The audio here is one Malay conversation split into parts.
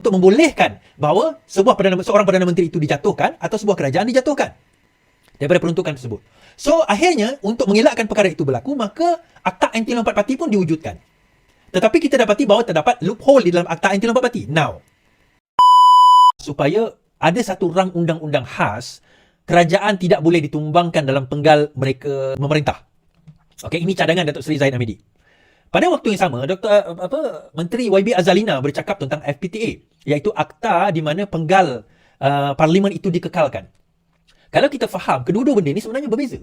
untuk membolehkan bahawa seorang Perdana Menteri itu dijatuhkan atau sebuah kerajaan dijatuhkan daripada peruntukan tersebut. So, akhirnya untuk mengelakkan perkara itu berlaku, maka Akta Anti Lompat Parti pun diwujudkan. Tetapi kita dapati bahawa terdapat loophole di dalam Akta Anti Lompat Parti. Now, supaya ada satu rang undang-undang khas, kerajaan tidak boleh ditumbangkan dalam penggal mereka memerintah. Okey, ini cadangan Datuk Seri Zahid Hamidi. Pada waktu yang sama, Menteri YB Azalina bercakap tentang FPTA, iaitu akta di mana penggal parlimen itu dikekalkan. Kalau kita faham, kedua-dua benda ini sebenarnya berbeza.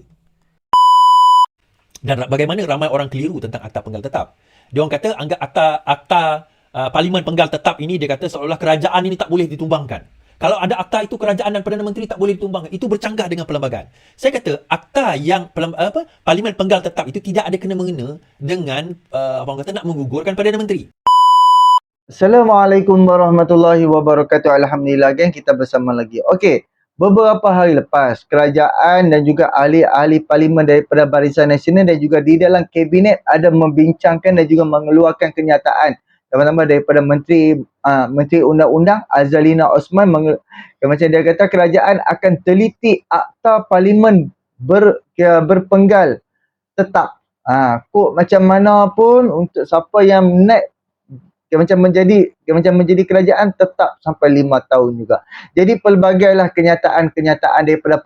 Dan bagaimana ramai orang keliru tentang akta penggal tetap. Dia orang kata anggap akta parlimen penggal tetap ini, dia kata seolah-olah kerajaan ini tak boleh ditumbangkan. Kalau ada akta itu, kerajaan dan Perdana Menteri tak boleh ditumbangkan. Itu bercanggah dengan perlembagaan. Saya kata akta yang parlimen penggal tetap itu tidak ada kena-mengena dengan orang kata nak menggugurkan Perdana Menteri. Assalamualaikum warahmatullahi wabarakatuh. Alhamdulillah, geng, kita bersama lagi. Okey, beberapa hari lepas, kerajaan dan juga ahli-ahli parlimen daripada Barisan Nasional dan juga di dalam kabinet ada membincangkan dan juga mengeluarkan kenyataan. Pertama daripada Menteri Undang-Undang Azalina Osman, macam dia kata kerajaan akan teliti akta parlimen berpenggal tetap. Kok macam mana pun untuk siapa yang naik macam menjadi kerajaan tetap sampai 5 tahun juga. Jadi pelbagailah kenyataan-kenyataan daripada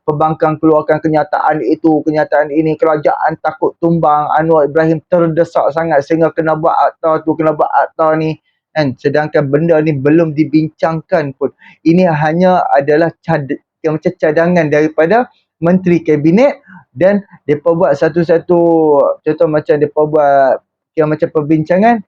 pembangkang keluarkan kenyataan itu, kenyataan ini, kerajaan takut tumbang, Anwar Ibrahim terdesak sangat sehingga kena buat akta tu, kena buat akta ni. Kan? Sedangkan benda ni belum dibincangkan pun. Ini hanya adalah macam cadangan daripada Menteri Kabinet dan mereka buat satu-satu, contoh macam mereka buat macam perbincangan,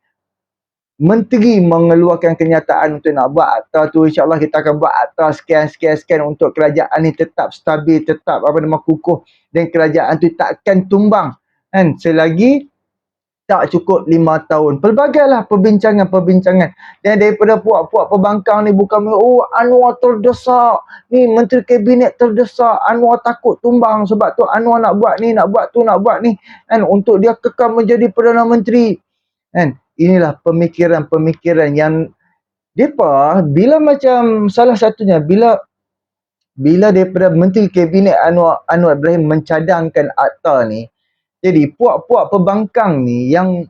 Menteri mengeluarkan kenyataan untuk nak buat akta tu, insyaAllah kita akan buat akta sekian untuk kerajaan ni tetap stabil, tetap kukuh dan kerajaan tu takkan tumbang kan selagi tak cukup 5 tahun. Pelbagailah perbincangan dan daripada puak-puak pembangkang ni bukan Anwar terdesak ni, Menteri Kabinet terdesak, Anwar takut tumbang sebab tu Anwar nak buat ni, nak buat tu, nak buat ni kan untuk dia kekal menjadi Perdana Menteri kan. Inilah pemikiran yang depa bila macam salah satunya bila daripada Menteri Kabinet Anwar Ibrahim mencadangkan akta ni, jadi puak-puak pembangkang ni yang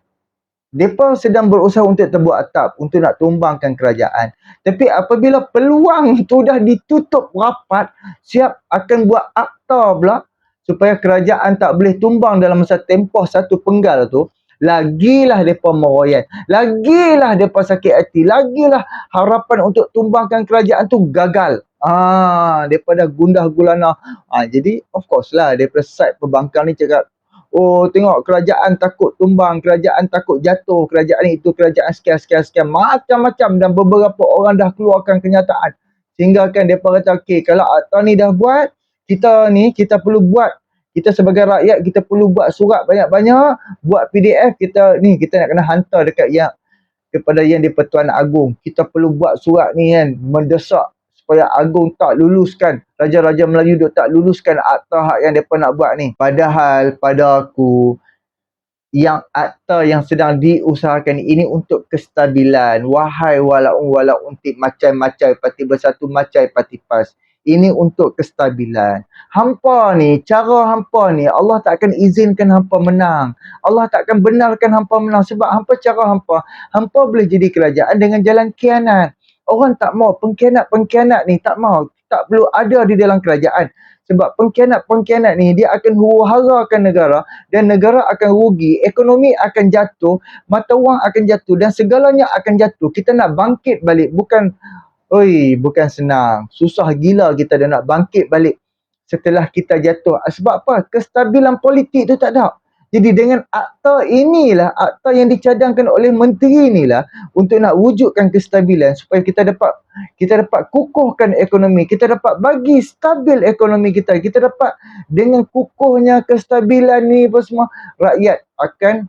depa sedang berusaha untuk terbuat atap untuk nak tumbangkan kerajaan. Tapi apabila peluang tu dah ditutup rapat, siap akan buat akta pula supaya kerajaan tak boleh tumbang dalam masa tempoh satu penggal tu, lagilah mereka meroyan, lagilah mereka sakit hati, lagilah harapan untuk tumbangkan kerajaan tu gagal. Mereka dah gundah gulana. Jadi of course lah daripada side pembangkang ni cakap, oh tengok kerajaan takut tumbang, kerajaan takut jatuh, kerajaan itu, kerajaan sekian, macam-macam, dan beberapa orang dah keluarkan kenyataan. Sehingga kan mereka kata, okay, kalau akta ni dah buat, kita perlu buat, kita sebagai rakyat kita perlu buat surat banyak-banyak, buat PDF, kita nak kena hantar kepada yang di Pertuan Agong. Kita perlu buat surat ni kan, mendesak supaya Agong tak luluskan, Raja-Raja Melayu tak luluskan akta hak yang mereka nak buat ni. Padahal pada aku, yang akta yang sedang diusahakan ini untuk kestabilan. Wahai walaun untik macai-macai parti bersatu, macai parti PAS. Ini untuk kestabilan. Cara hampa ni, Allah tak akan izinkan hampa menang. Allah tak akan benarkan hampa menang. Sebab cara hampa boleh jadi kerajaan dengan jalan khianat. Orang tak mau, pengkhianat ni tak mau. Tak perlu ada di dalam kerajaan. Sebab pengkhianat ni, dia akan huru-harakan negara dan negara akan rugi, ekonomi akan jatuh, mata wang akan jatuh dan segalanya akan jatuh. Kita nak bangkit balik, bukan senang. Susah gila kita dah nak bangkit balik setelah kita jatuh. Sebab apa? Kestabilan politik tu tak ada. Jadi dengan akta inilah, akta yang dicadangkan oleh menteri inilah untuk nak wujudkan kestabilan supaya kita dapat kukuhkan ekonomi, kita dapat bagi stabil ekonomi kita. Kita dapat dengan kukuhnya kestabilan ni apa semua, rakyat akan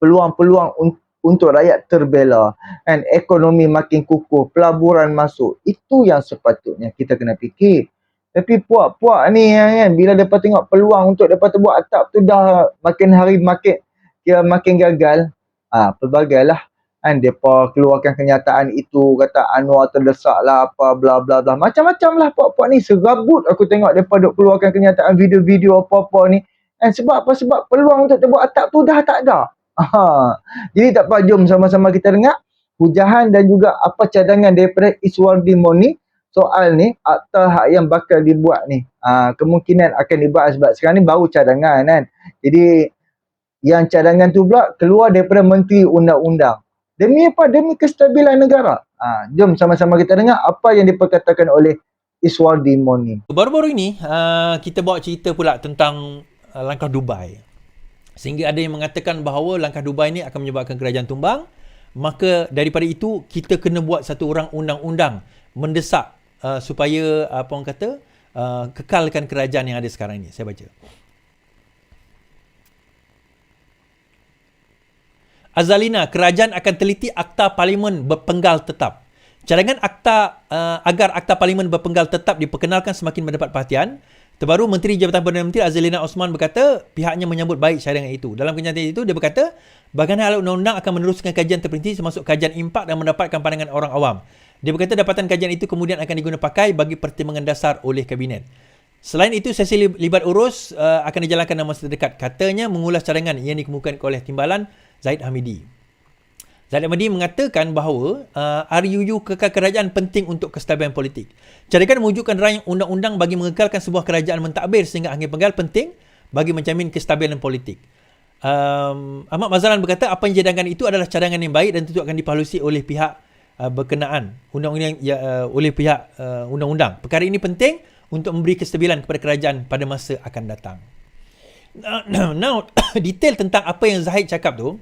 peluang-peluang untuk rakyat terbela kan, ekonomi makin kukuh, pelaburan masuk. Itu yang sepatutnya kita kena fikir. Tapi puak-puak ni kan, bila mereka tengok peluang untuk mereka buat atap tu dah makin hari makin gagal, pelbagailah kan depa keluarkan kenyataan itu, kata Anwar terdesak lah apa bla bla bla, macam-macam lah puak-puak ni. Serabut aku tengok depa duk keluarkan kenyataan video-video apa-apa ni. Sebab apa? Sebab peluang untuk terbuat atap tu dah tak ada. Jadi tak apa, jom sama-sama kita dengar hujahan dan juga apa cadangan daripada Iswardi Moni soal ni akta hak yang bakal dibuat ni. Kemungkinan akan dibuat sebab sekarang ni baru cadangan kan. Jadi yang cadangan tu pula keluar daripada Menteri Undang-Undang. Demi apa? Demi kestabilan negara. Jom sama-sama kita dengar apa yang diperkatakan oleh Iswardi Moni. Baru-baru ini kita bawa cerita pula tentang langkah Dubai. Sehingga ada yang mengatakan bahawa langkah Dubai ni akan menyebabkan kerajaan tumbang. Maka daripada itu kita kena buat satu orang undang-undang mendesak supaya apa orang kata kekalkan kerajaan yang ada sekarang ini. Saya baca. Azalina, kerajaan akan teliti akta parlimen berpenggal tetap. Cadangan akta agar akta parlimen berpenggal tetap diperkenalkan semakin mendapat perhatian. Terbaru, Menteri Jabatan Perdana Menteri Azalina Osman berkata pihaknya menyambut baik cadangan itu. Dalam kenyataan itu, dia berkata bahagian hal undang-undang akan meneruskan kajian terperinci termasuk kajian impak dan mendapatkan pandangan orang awam. Dia berkata dapatan kajian itu kemudian akan diguna pakai bagi pertimbangan dasar oleh Kabinet. Selain itu, sesi libat urus akan dijalankan dalam masa terdekat. Katanya mengulas cadangan yang dikemukakan oleh Timbalan Zahid Hamidi. Zahid Hamidi mengatakan bahawa RUU kekal kerajaan penting untuk kestabilan politik. Cadangan mewujudkan rayang undang-undang bagi mengekalkan sebuah kerajaan mentadbir sehingga angin penggal penting bagi menjamin kestabilan politik. Ahmad Mazalan berkata apa yang cadangkan itu adalah cadangan yang baik dan tentu akan dipalusi oleh pihak berkenaan undang-undang oleh pihak undang-undang. Perkara ini penting untuk memberi kestabilan kepada kerajaan pada masa akan datang. Now, detail tentang apa yang Zahid cakap tu.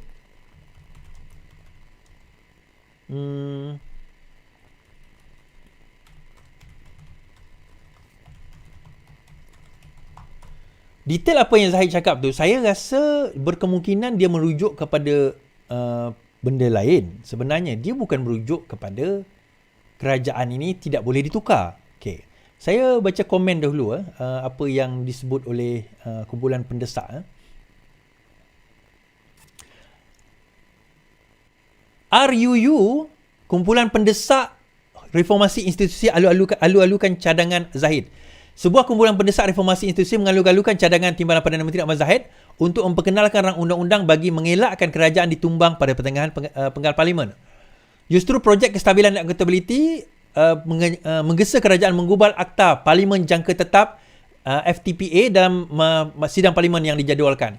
Detail apa yang Zahid cakap tu, saya rasa berkemungkinan dia merujuk kepada benda lain. Sebenarnya dia bukan merujuk kepada kerajaan ini tidak boleh ditukar. Okay. Saya baca komen dahulu apa yang disebut oleh kumpulan pendesak. RUU, kumpulan pendesak reformasi institusi alu-alukan cadangan Zahid. Sebuah kumpulan pendesak reformasi institusi mengalu-alukan cadangan Timbalan Perdana Menteri Ahmad Zahid untuk memperkenalkan rang undang-undang bagi mengelakkan kerajaan ditumbang pada pertengahan penggal parlimen. Justru projek kestabilan dan akuntabiliti menggesa kerajaan menggubal akta parlimen jangka tetap FTPA dalam sidang parlimen yang dijadualkan.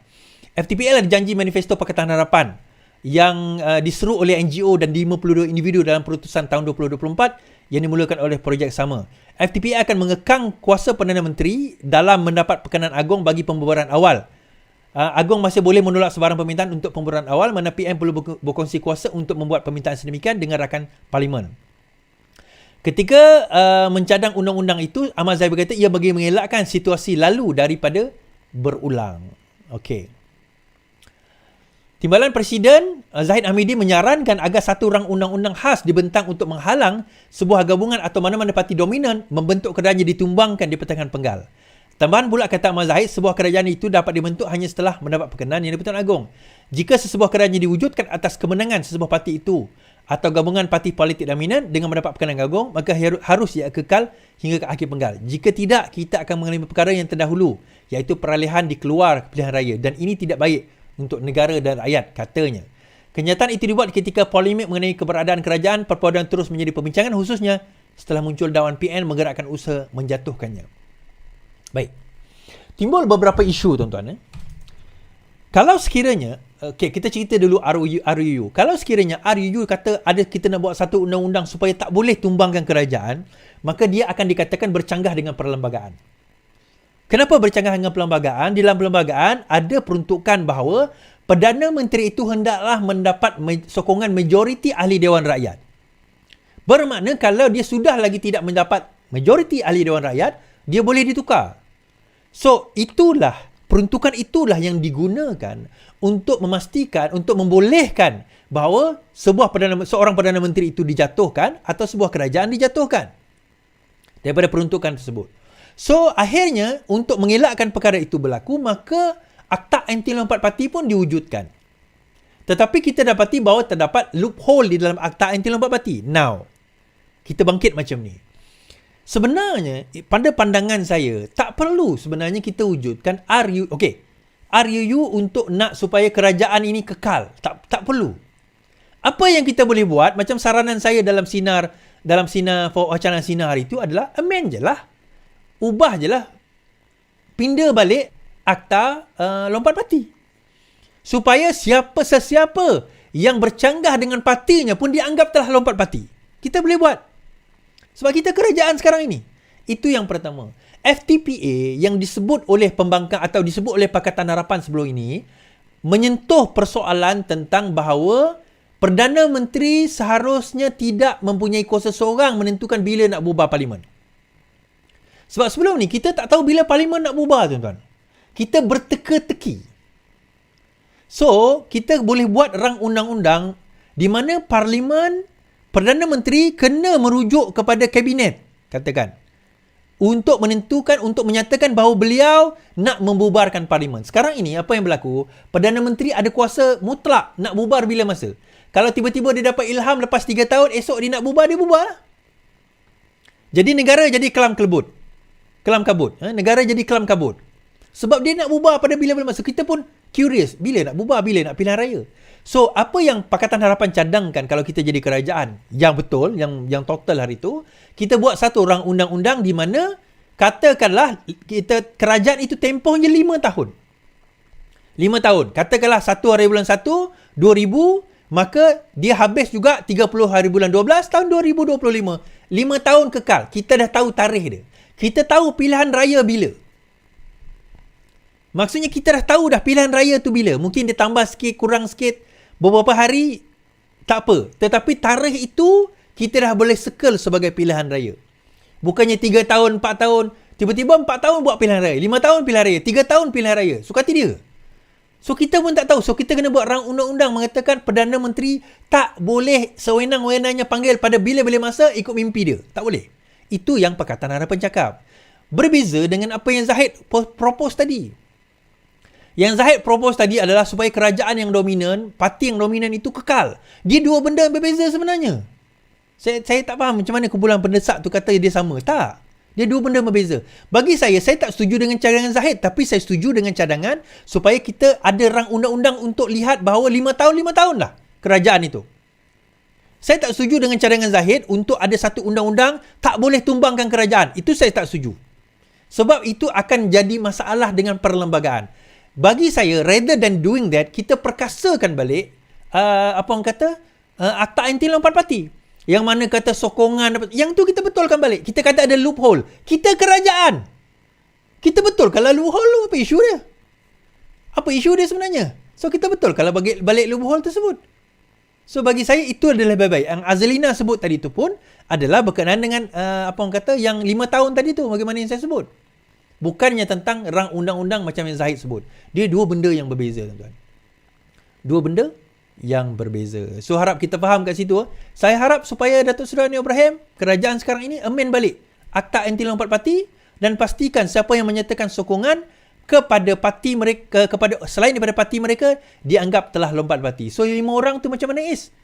FTPA adalah janji manifesto Pakatan Harapan yang diseru oleh NGO dan 52 individu dalam perutusan tahun 2024 yang dimulakan oleh projek sama. FTPA akan mengekang kuasa Perdana Menteri dalam mendapat pekanan agung bagi pembubaran awal. Agung masih boleh menolak sebarang permintaan untuk pembubaran awal mana PM perlu berkongsi kuasa untuk membuat permintaan sedemikian dengan rakan parlimen. Ketika mencadang undang-undang itu, Ahmad Zahid berkata ia bagi mengelakkan situasi lalu daripada berulang. Okey. Timbalan Presiden Zahid Hamidi menyarankan agar satu rang undang-undang khas dibentang untuk menghalang sebuah gabungan atau mana-mana parti dominan membentuk kerajaan ditumbangkan di pertengahan penggal. Tambahan pula kata Ahmad Zahid, sebuah kerajaan itu dapat dibentuk hanya setelah mendapat perkenan yang di-Pertuan Agong. Jika sesebuah kerajaan diwujudkan atas kemenangan sesebuah parti itu atau gabungan parti politik dominan dengan mendapat perkenan Agong, maka harus ia kekal hingga ke akhir penggal. Jika tidak, kita akan mengalami perkara yang terdahulu, iaitu peralihan dikeluar pilihan raya, dan ini tidak baik untuk negara dan rakyat, katanya. Kenyataan itu dibuat ketika polemik mengenai keberadaan kerajaan perpaduan terus menjadi perbincangan, khususnya setelah muncul dakwaan PN menggerakkan usaha menjatuhkannya. Baik. Timbul beberapa isu, tuan-tuan. Kalau sekiranya, kita cerita dulu RUU. Kalau sekiranya RUU kata kita nak buat satu undang-undang supaya tak boleh tumbangkan kerajaan, maka dia akan dikatakan bercanggah dengan perlembagaan. Kenapa bercanggah dengan perlembagaan? Di dalam perlembagaan ada peruntukan bahawa Perdana Menteri itu hendaklah mendapat sokongan majoriti ahli Dewan Rakyat. Bermakna kalau dia sudah lagi tidak mendapat majoriti ahli Dewan Rakyat, dia boleh ditukar. So, peruntukan itulah yang digunakan untuk memastikan, untuk membolehkan bahawa seorang Perdana Menteri itu dijatuhkan atau sebuah kerajaan dijatuhkan daripada peruntukan tersebut. So, akhirnya untuk mengelakkan perkara itu berlaku, maka Akta Anti Lompat Parti pun diwujudkan. Tetapi kita dapati bahawa terdapat loophole di dalam Akta Anti Lompat Parti. Now, kita bangkit macam ni. Sebenarnya, pada pandangan saya, tak perlu sebenarnya kita wujudkan RUU untuk nak supaya kerajaan ini kekal. Tak perlu. Apa yang kita boleh buat, macam saranan saya dalam sinar for wacana sinar hari itu adalah amend je lah. Ubah je lah. Pindah balik Akta Lompat Parti. Supaya sesiapa yang bercanggah dengan partinya pun dianggap telah lompat parti. Kita boleh buat. Sebab kita kerajaan sekarang ini. Itu yang pertama. FTPA yang disebut oleh pembangkang atau disebut oleh Pakatan Harapan sebelum ini menyentuh persoalan tentang bahawa Perdana Menteri seharusnya tidak mempunyai kuasa seorang menentukan bila nak bubar Parlimen. Sebab sebelum ni kita tak tahu bila Parlimen nak bubar, tuan-tuan. Kita berteka-teki. So, kita boleh buat rang undang-undang di mana Parlimen, Perdana Menteri kena merujuk kepada Kabinet, katakan, untuk menentukan, untuk menyatakan bahawa beliau nak membubarkan Parlimen. Sekarang ini, apa yang berlaku? Perdana Menteri ada kuasa mutlak nak bubar bila masa. Kalau tiba-tiba dia dapat ilham lepas 3 tahun, esok dia nak bubar, dia bubar. Jadi negara jadi kelam kabut. Negara jadi kelam kabut. Sebab dia nak bubar pada bila masa. Kita pun curious, bila nak bubar, bila nak pilihan raya. So, apa yang Pakatan Harapan cadangkan kalau kita jadi kerajaan yang betul, yang total hari itu, kita buat satu rang undang-undang di mana katakanlah kerajaan itu tempohnya 5 tahun. 5 tahun. Katakanlah 1 hari bulan 1, 2000, maka dia habis juga 30 hari bulan 12 tahun 2025. 5 tahun kekal. Kita dah tahu tarikh dia. Kita tahu pilihan raya bila. Maksudnya kita dah tahu dah pilihan raya tu bila. Mungkin dia tambah sikit, kurang sikit, beberapa hari, tak apa. Tetapi tarikh itu, kita dah boleh circle sebagai pilihan raya. Bukannya 3 tahun, 4 tahun, tiba-tiba 4 tahun buat pilihan raya, 5 tahun pilihan raya, 3 tahun pilihan raya. Suka hati dia. So kita pun tak tahu. So kita kena buat rang undang-undang mengatakan Perdana Menteri tak boleh sewenang-wenangnya panggil pada bila-bila masa ikut mimpi dia. Tak boleh. Itu yang Pakatan Harapan cakap. Berbeza dengan apa yang Zahid propose tadi. Yang Zahid propose tadi adalah supaya kerajaan yang dominan, parti yang dominan itu kekal. Dia dua benda yang berbeza sebenarnya. Saya tak faham macam mana kumpulan pendesak tu kata dia sama. Tak. Dia dua benda berbeza. Bagi saya tak setuju dengan cadangan Zahid. Tapi saya setuju dengan cadangan supaya kita ada rang undang-undang untuk lihat bahawa 5 tahun lah kerajaan itu. Saya tak setuju dengan cadangan Zahid untuk ada satu undang-undang tak boleh tumbangkan kerajaan. Itu saya tak setuju. Sebab itu akan jadi masalah dengan perlembagaan. Bagi saya, rather than doing that, kita perkasakan balik, Akta Anti Lompat Parti. Yang mana kata sokongan, yang tu kita betulkan balik. Kita kata ada loophole. Kita kerajaan. Kita betul kalau loophole tu, apa isu dia? Apa isu dia sebenarnya? So, kita betul kalau balik loophole tersebut. So, bagi saya, itu adalah baik-baik. Yang Azalina sebut tadi tu pun adalah berkenaan dengan, yang 5 tahun tadi tu, bagaimana yang saya sebut. Bukannya tentang rang undang-undang macam yang Zahid sebut. Dia dua benda yang berbeza, tuan-tuan. Dua benda yang berbeza. So, harap kita faham kat situ. Saya harap supaya Datuk Seri Anwar Ibrahim, kerajaan sekarang ini, amend balik Akta Anti Lompat Parti dan pastikan siapa yang menyatakan sokongan kepada parti mereka, selain daripada parti mereka, dianggap telah lompat parti. So, 5 orang tu macam mana is?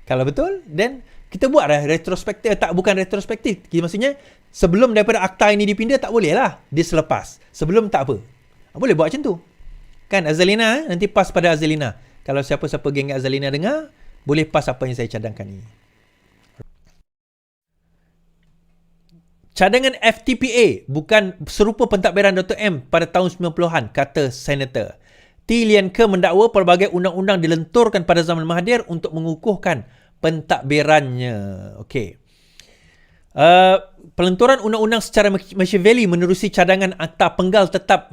Kalau betul, then kita buatlah retrospektif. Bukan retrospektif. Maksudnya, sebelum daripada akta ini dipindah, tak boleh lah. Dia selepas. Sebelum tak apa. Boleh buat macam tu. Kan Azalina, nanti pas pada Azalina. Kalau siapa-siapa geng Azalina dengar, boleh pas apa yang saya cadangkan ni. Cadangan FTPA bukan serupa pentadbiran Dr. M pada tahun 90-an, kata Senator. T. Lian Ke mendakwa pelbagai undang-undang dilenturkan pada zaman Mahathir untuk mengukuhkan pentadbirannya. Okey. Pelenturan undang-undang secara Machiavelli menerusi cadangan Akta Penggal tetap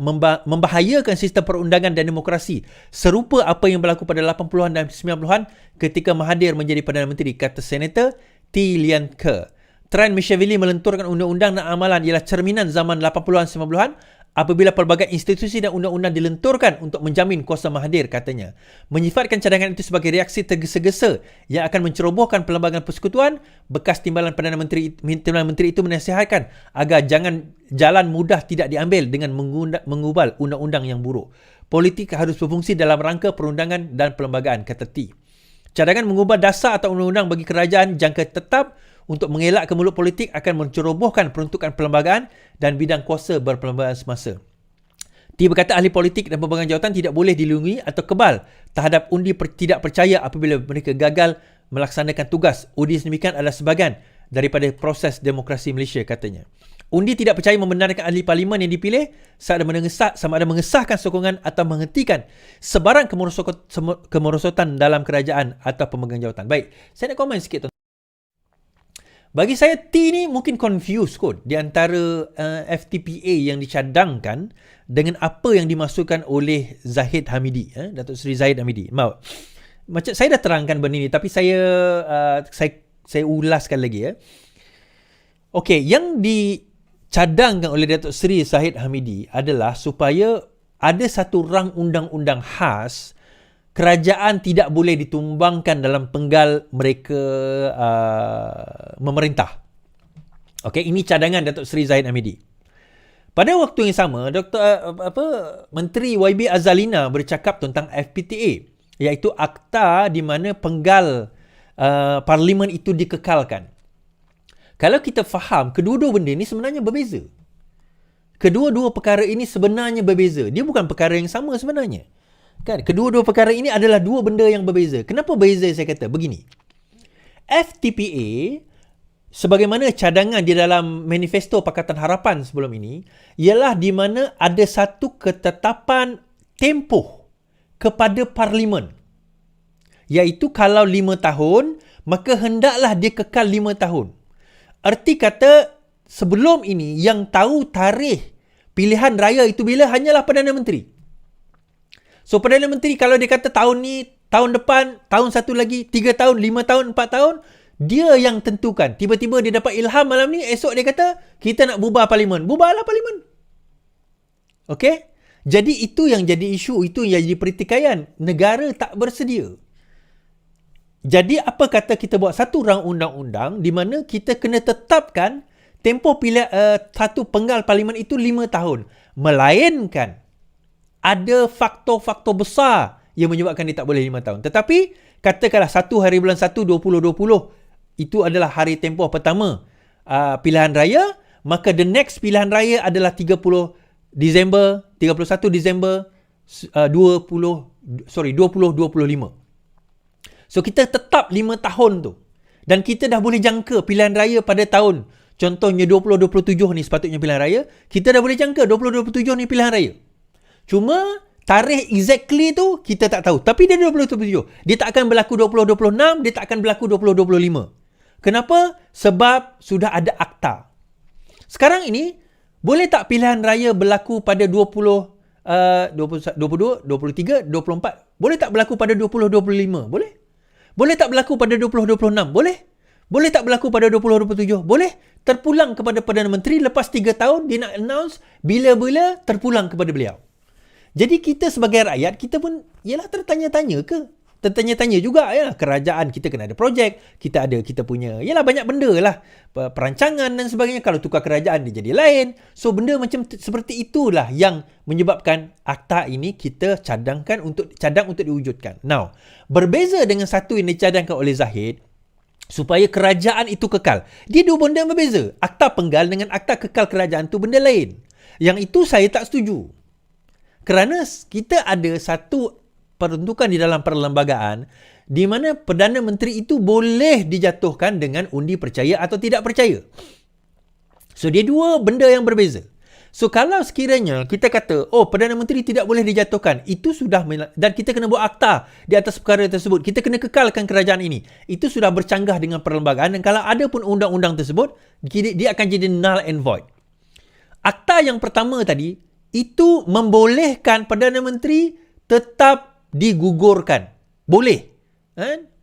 membahayakan sistem perundangan dan demokrasi, serupa apa yang berlaku pada 80-an dan 90-an ketika Mahathir menjadi Perdana Menteri, kata Senator T. Lian Ke. Trend Machiavelli melenturkan undang-undang dan amalan ialah cerminan zaman 80-an 90-an apabila pelbagai institusi dan undang-undang dilenturkan untuk menjamin kuasa Mahathir, katanya. Menyifatkan cadangan itu sebagai reaksi tergesa-gesa yang akan mencerobohkan perlembagaan persekutuan, bekas timbalan Perdana Menteri itu menasihatkan agar jalan mudah tidak diambil dengan mengubal undang-undang yang buruk. politik harus berfungsi dalam rangka perundangan dan perlembagaan, kata T. Cadangan mengubah dasar atau undang-undang bagi kerajaan jangka tetap untuk mengelak ke mulut politik akan mencerobohkan peruntukan perlembagaan dan bidang kuasa berperlembagaan semasa. Dia berkata ahli politik dan pemegang jawatan tidak boleh dilindungi atau kebal terhadap undi tidak percaya apabila mereka gagal melaksanakan tugas. Undi sedemikian adalah sebahagian daripada proses demokrasi Malaysia, katanya. Undi tidak percaya membenarkan ahli parlimen yang dipilih sama ada mengesahkan sokongan atau menghentikan sebarang kemerosotan dalam kerajaan atau pemegang jawatan. Baik, saya nak komen sikit, tuan. Bagi saya, T ni mungkin confused kot di antara FTPA yang dicadangkan dengan apa yang dimasukkan oleh Zahid Hamidi, Datuk Seri Zahid Hamidi. Macam saya dah terangkan benda ni, tapi saya ulaskan lagi. Okey, yang dicadangkan oleh Datuk Seri Zahid Hamidi adalah supaya ada satu rang undang-undang khas. Kerajaan tidak boleh ditumbangkan dalam penggal mereka memerintah. Okey, ini cadangan Datuk Seri Zahid Hamidi. Pada waktu yang sama, Menteri YB Azalina bercakap tentang FPTA, iaitu akta di mana penggal parlimen itu dikekalkan. Kalau kita faham, kedua-dua benda ni sebenarnya berbeza. Kedua-dua perkara ini sebenarnya berbeza. Dia bukan perkara yang sama sebenarnya. Kan? Kedua-dua perkara ini adalah dua benda yang berbeza. Kenapa berbeza, saya kata? Begini. FTPA, sebagaimana cadangan di dalam manifesto Pakatan Harapan sebelum ini, ialah di mana ada satu ketetapan tempoh kepada parlimen. Iaitu kalau 5 tahun, maka hendaklah dia kekal 5 tahun. Erti kata, sebelum ini yang tahu tarikh pilihan raya itu bila hanyalah Perdana Menteri. So, Perdana Menteri kalau dia kata tahun ni, tahun depan, tahun satu lagi, 3 tahun, 5 tahun, 4 tahun, dia yang tentukan. Tiba-tiba dia dapat ilham malam ni, esok dia kata, kita nak bubar parlimen. Bubarlah parlimen. Okey? Jadi itu yang jadi isu, itu yang jadi pertikaian. Negara tak bersedia. Jadi apa kata kita buat satu rang undang-undang di mana kita kena tetapkan tempoh satu penggal parlimen itu 5 tahun. Melainkan ada faktor-faktor besar yang menyebabkan dia tak boleh 5 tahun. Tetapi, katakanlah 1 hari bulan 1, 2020, itu adalah hari tempoh pertama pilihan raya, maka the next pilihan raya adalah 31 Disember 2025. So, kita tetap 5 tahun tu. Dan kita dah boleh jangka pilihan raya pada tahun, contohnya 2027 ni sepatutnya pilihan raya, kita dah boleh jangka 2027 ni pilihan raya. Cuma tarikh exactly tu kita tak tahu. Tapi dia 2027. Dia tak akan berlaku 2026, dia tak akan berlaku 2025. Kenapa? Sebab sudah ada akta. Sekarang ini, boleh tak pilihan raya berlaku pada 22, 23, 24? Boleh tak berlaku pada 2025? Boleh. Boleh tak berlaku pada 2026? Boleh. Boleh tak berlaku pada 2027? Boleh. Terpulang kepada Perdana Menteri, lepas 3 tahun dia nak announce bila-bila terpulang kepada beliau. Jadi kita sebagai rakyat, kita pun ialah tertanya-tanya ke? Tertanya-tanya juga ya. Kerajaan kita kena ada projek, kita punya, ialah banyak benda lah. Perancangan dan sebagainya. Kalau tukar kerajaan dia jadi lain. So benda macam seperti itulah yang menyebabkan akta ini kita cadang untuk diwujudkan. Now, berbeza dengan satu yang dicadangkan oleh Zahid, supaya kerajaan itu kekal. Dia dua benda yang berbeza. Akta penggal dengan akta kekal kerajaan itu benda lain. Yang itu saya tak setuju. Kerana kita ada satu peruntukan di dalam perlembagaan di mana Perdana Menteri itu boleh dijatuhkan dengan undi percaya atau tidak percaya. So, dia dua benda yang berbeza. So, kalau sekiranya kita kata, oh, Perdana Menteri tidak boleh dijatuhkan, itu sudah, dan kita kena buat akta di atas perkara tersebut, kita kena kekalkan kerajaan ini, itu sudah bercanggah dengan perlembagaan, dan kalau ada pun undang-undang tersebut, dia akan jadi null and void. Akta yang pertama tadi, itu membolehkan Perdana Menteri tetap digugurkan. Boleh.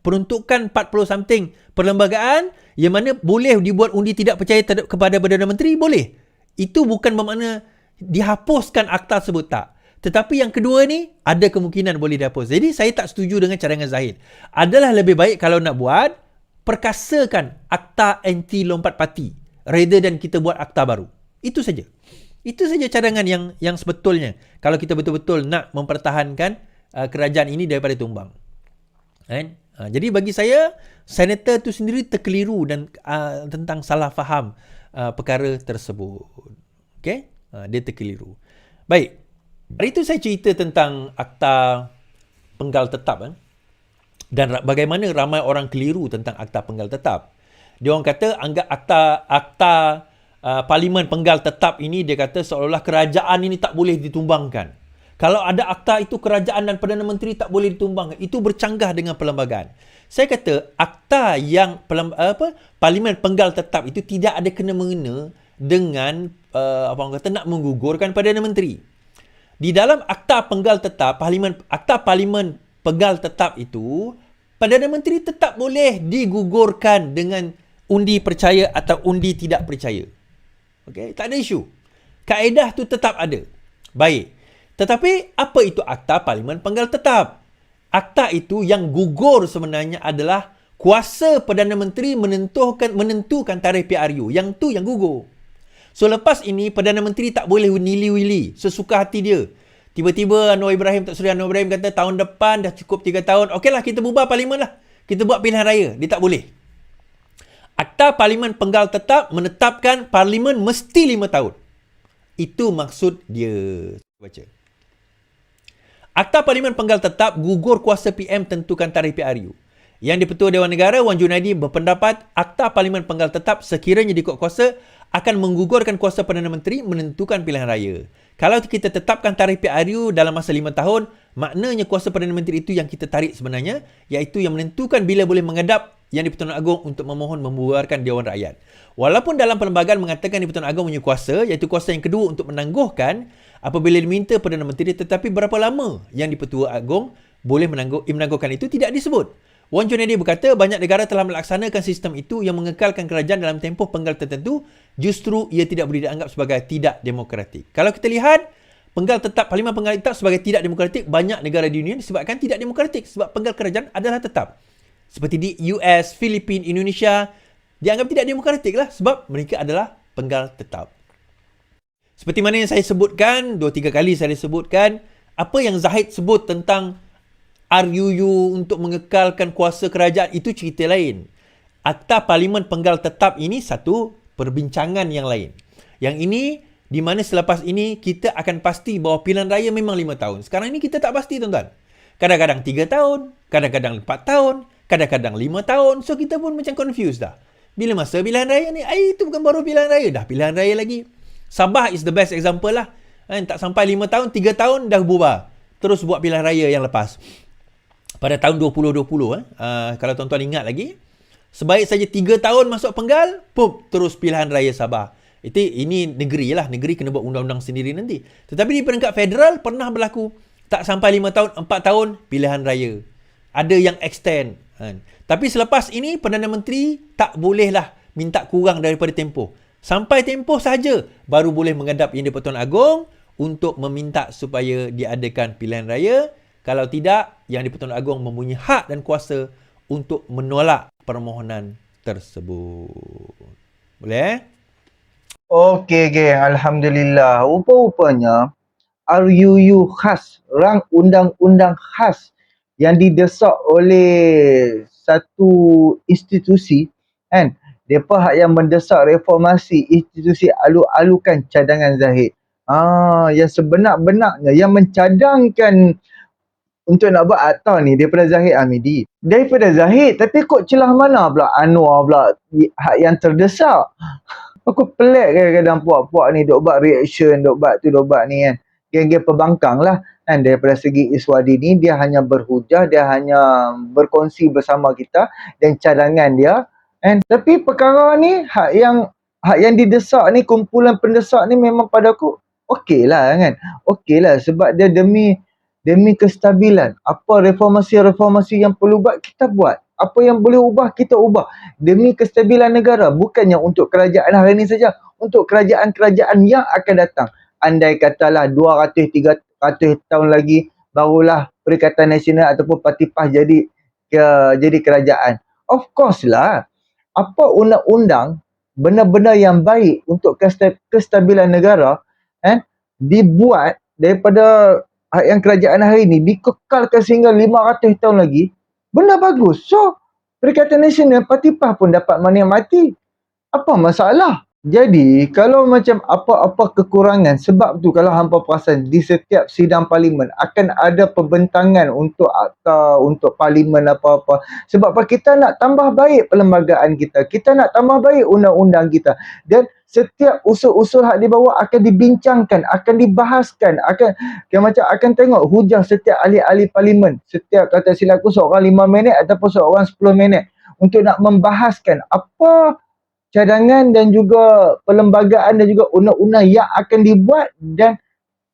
Peruntukan 40-something perlembagaan yang mana boleh dibuat undi tidak percaya kepada Perdana Menteri, boleh. Itu bukan bermakna dihapuskan akta tersebut, tak. Tetapi yang kedua ni, ada kemungkinan boleh dihapus. Jadi, saya tak setuju dengan cadangan Zahid. Adalah lebih baik kalau nak buat, perkasakan akta anti lompat parti rather than kita buat akta baru. Itu saja. Itu saja cadangan yang sebetulnya kalau kita betul-betul nak mempertahankan kerajaan ini daripada tumbang. Kan? Jadi bagi saya, senator tu sendiri terkeliru dan tentang salah faham perkara tersebut. Okay? Dia terkeliru. Baik. Hari itu saya cerita tentang akta penggal tetap. Dan bagaimana ramai orang keliru tentang akta penggal tetap. Dia orang kata anggap akta parlimen penggal tetap ini, dia kata seolah-olah kerajaan ini tak boleh ditumbangkan. Kalau ada akta itu, kerajaan dan Perdana Menteri tak boleh ditumbangkan. Itu bercanggah dengan perlembagaan. Saya kata akta yang parlimen penggal tetap itu tidak ada kena-mengena dengan orang kata nak menggugurkan Perdana Menteri. Di dalam akta penggal tetap, akta parlimen penggal tetap itu, Perdana Menteri tetap boleh digugurkan dengan undi percaya atau undi tidak percaya. Okey, tak ada isu. Kaedah tu tetap ada. Baik. Tetapi apa itu akta parlimen penggal tetap? Akta itu yang gugur sebenarnya adalah kuasa Perdana Menteri menentukan tarikh PRU. Yang tu yang gugur. So lepas ini Perdana Menteri tak boleh nili-wili sesuka hati dia. Tiba-tiba Tan Sri Anwar Ibrahim kata tahun depan dah cukup 3 tahun. Okeylah, kita bubar parlimen lah. Kita buat pilihan raya. Dia tak boleh. Akta parlimen penggal tetap menetapkan parlimen mesti 5 tahun. Itu maksud dia. Baca. Akta parlimen penggal tetap gugur kuasa PM tentukan tarikh PRU. Yang di-Pertua Dewan Negara Wan Junaidi berpendapat akta parlimen penggal tetap sekiranya dikuat kuasa akan menggugurkan kuasa Perdana Menteri menentukan pilihan raya. Kalau kita tetapkan tarikh PRU dalam masa 5 tahun, maknanya kuasa Perdana Menteri itu yang kita tarik sebenarnya, iaitu yang menentukan bila boleh menghadap Yang di-Pertuan Agong untuk memohon membubarkan Dewan Rakyat. Walaupun dalam perlembagaan mengatakan di-Pertuan Agong punya kuasa, iaitu kuasa yang kedua untuk menangguhkan apabila diminta Perdana Menteri, tetapi berapa lama yang di-Pertua Agong boleh menangguhkan itu tidak disebut. Wan Junaidi berkata banyak negara telah melaksanakan sistem itu yang mengekalkan kerajaan dalam tempoh penggal tertentu, justru ia tidak boleh dianggap sebagai tidak demokratik. Kalau kita lihat, parlimen penggal tetap sebagai tidak demokratik, banyak negara di dunia disebabkan tidak demokratik sebab penggal kerajaan adalah tetap. Seperti di US, Filipina, Indonesia, dianggap tidak demokratik lah sebab mereka adalah penggal tetap. Seperti mana yang saya sebutkan, 2-3 kali saya sebutkan, apa yang Zahid sebut tentang RUU untuk mengekalkan kuasa kerajaan, itu cerita lain. Akta parlimen penggal tetap ini satu perbincangan yang lain. Yang ini, di mana selepas ini kita akan pasti bahawa pilihan raya memang 5 tahun. Sekarang ini kita tak pasti, tuan-tuan. Kadang-kadang 3 tahun, kadang-kadang 4 tahun, kadang-kadang 5 tahun. So kita pun macam confused dah. Bila masa pilihan raya ni? Itu bukan baru pilihan raya. Dah pilihan raya lagi. Sabah is the best example lah. Tak sampai 5 tahun, 3 tahun dah bubar. Terus buat pilihan raya yang lepas. Pada tahun 2020, kalau tuan-tuan ingat lagi, sebaik saja 3 tahun masuk penggal, terus pilihan raya Sabah. Ini negeri lah. Negeri kena buat undang-undang sendiri nanti. Tetapi di peringkat federal pernah berlaku. Tak sampai 5 tahun, 4 tahun, pilihan raya. Ada yang extend. Tapi selepas ini, Perdana Menteri tak bolehlah minta kurang daripada tempoh. Sampai tempoh saja baru boleh menghadap Yang di-Pertuan Agong untuk meminta supaya diadakan pilihan raya. Kalau tidak, Yang di-Pertuan Agong mempunyai hak dan kuasa untuk menolak permohonan tersebut. Boleh? Okey, geng. Alhamdulillah. Rupa-rupanya RUU khas, rang undang-undang khas yang didesak oleh satu institusi, kan? Depa hak yang mendesak reformasi institusi alu-alukan cadangan Zahid. Yang sebenar-benarnya yang mencadangkan untuk nak buat akta ni daripada Zahid Hamidi. Daripada Zahid, tapi kok celah mana pula Anwar pula hak yang terdesak. Aku pelik kadang-kadang puak-puak ni duk buat reaction, duk buat tu, duk buat ni kan. Geng-geng pembangkang lah. Dan daripada segi Iswadi ni, dia hanya berhujah, dia hanya berkongsi bersama kita dan cadangan dia. And tapi perkara ni, hak yang didesak ni, kumpulan pendesak ni memang pada aku okey lah kan. Okey lah sebab dia demi kestabilan. Apa reformasi-reformasi yang perlu buat, kita buat. Apa yang boleh ubah, kita ubah. Demi kestabilan negara. Bukannya untuk kerajaan hari ini saja. Untuk kerajaan-kerajaan yang akan datang. Andai katalah 200-300 tahun lagi, barulah Perikatan Nasional ataupun Parti PAS jadi kerajaan. Of course lah. Apa undang-undang benar-benar yang baik untuk kestabilan negara, dibuat daripada yang kerajaan hari ni dikekalkan sehingga 500 tahun lagi, benda bagus. So Perikatan Nasional Parti PAS pun dapat menikmati. Apa masalah? Jadi kalau macam apa-apa kekurangan, sebab tu kalau hampa perasan di setiap sidang parlimen akan ada pembentangan untuk akta, untuk parlimen apa-apa. Sebab apa? Kita nak tambah baik perlembagaan kita, kita nak tambah baik undang-undang kita, dan setiap usul-usul hak dibawa akan dibincangkan, akan dibahaskan, macam akan tengok hujah setiap ahli-ahli parlimen. Setiap, kata silaku, seorang 5 minit ataupun seorang 10 minit untuk nak membahaskan apa cadangan dan juga perlembagaan dan juga undang-undang yang akan dibuat, dan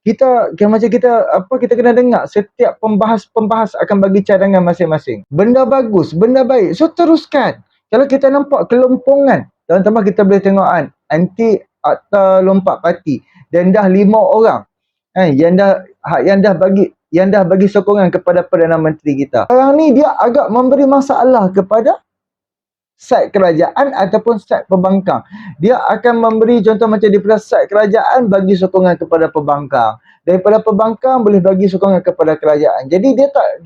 kita kita kena dengar setiap pembahas akan bagi cadangan masing-masing. Benda bagus, benda baik. So teruskan. Kalau kita nampak kelompongan, dalam tambah kita boleh tengok anti akta lompat parti, dan dah 5 orang yang dah bagi sokongan kepada Perdana Menteri kita. Sekarang ni dia agak memberi masalah kepada side kerajaan ataupun side pembangkang. Dia akan memberi contoh macam daripada side kerajaan bagi sokongan kepada pembangkang. Daripada pembangkang boleh bagi sokongan kepada kerajaan. Jadi dia tak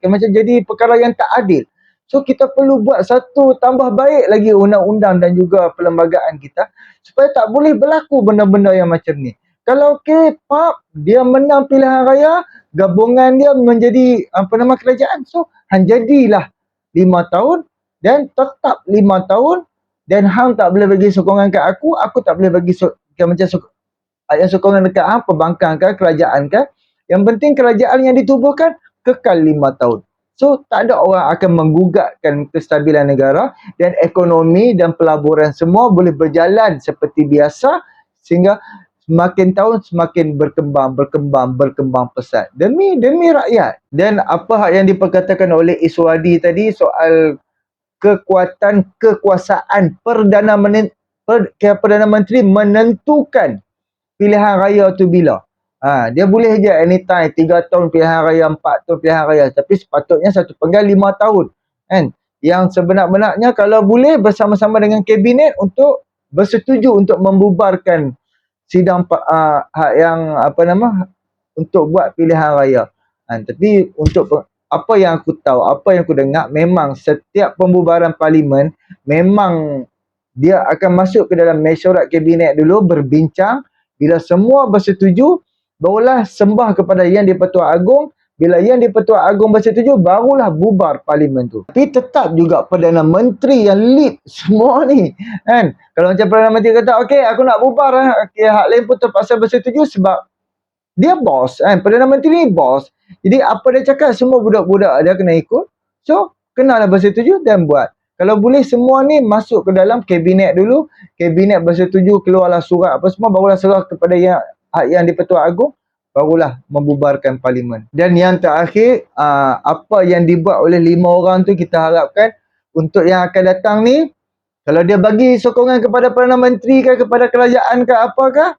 macam jadi perkara yang tak adil. So kita perlu buat satu tambah baik lagi undang-undang dan juga perlembagaan kita supaya tak boleh berlaku benda-benda yang macam ni. Kalau PAP dia menang pilihan raya, gabungan dia menjadi kerajaan. So jadilah 5 tahun dan tetap 5 tahun, dan hang tak boleh bagi sokongan kat aku tak boleh bagi sokongan dekat pembangkang ke, kerajaan ke. Yang penting kerajaan yang ditubuhkan kekal 5 tahun. So tak ada orang akan menggugatkan kestabilan negara, dan ekonomi dan pelaburan semua boleh berjalan seperti biasa sehingga semakin tahun semakin berkembang pesat demi rakyat. Dan apa hak yang diperkatakan oleh Iswadi tadi soal kekuasaan Perdana Menteri menentukan pilihan raya tu bila. Dia boleh je anytime 3 tahun pilihan raya, 4 tahun pilihan raya, tapi sepatutnya 1 penggal 5 tahun kan. Yang sebenar-benarnya kalau boleh bersama-sama dengan kabinet untuk bersetuju untuk membubarkan sidang untuk buat pilihan raya. Tapi untuk apa yang aku tahu, apa yang aku dengar, memang setiap pembubaran parlimen memang dia akan masuk ke dalam mesyuarat kabinet dulu, berbincang. Bila semua bersetuju, barulah sembah kepada Yang di-Pertuan Agong. Bila Yang di-Pertuan Agong bersetuju, barulah bubar parlimen tu. Tapi tetap juga Perdana Menteri yang lead semua ni kan. Kalau macam Perdana Menteri kata, okey aku nak bubar, hak lain pun terpaksa bersetuju sebab dia bos kan. Perdana Menteri ni bos. Jadi apa dia cakap semua budak-budak dia kena ikut. So kenalah bersetuju dan buat. Kalau boleh semua ni masuk ke dalam kabinet dulu. Kabinet bersetuju, keluarlah surat apa semua, barulah serah kepada yang di-Pertuan Agong, barulah membubarkan parlimen. Dan yang terakhir, apa yang dibuat oleh 5 orang tu, kita harapkan untuk yang akan datang ni, kalau dia bagi sokongan kepada Perdana Menteri ke, kepada kerajaan ke apakah,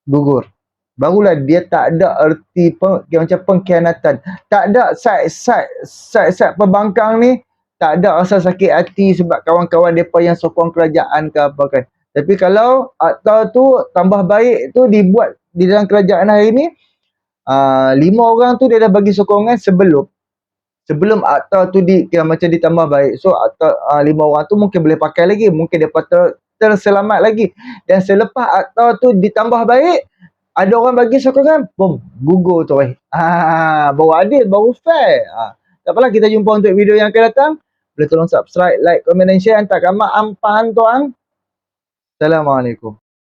gugur. Barulah dia tak ada erti macam pengkhianatan. Tak ada side pembangkang ni tak ada rasa sakit hati sebab kawan-kawan mereka yang sokong kerajaan ke apa kan. Tapi kalau akta tu tambah baik tu dibuat di dalam kerajaan hari ni, 5 orang tu dia dah bagi sokongan sebelum akta tu macam ditambah baik. So akta 5 orang tu mungkin boleh pakai lagi, mungkin mereka terselamat lagi. Dan selepas akta tu ditambah baik, ada orang bagi sokongan, boom, gugur tu. Baru adil, baru fair. Tak apalah, kita jumpa untuk video yang akan datang. Boleh tolong subscribe, like, komen dan share. Hantar kat mak ampang tuan. Assalamualaikum.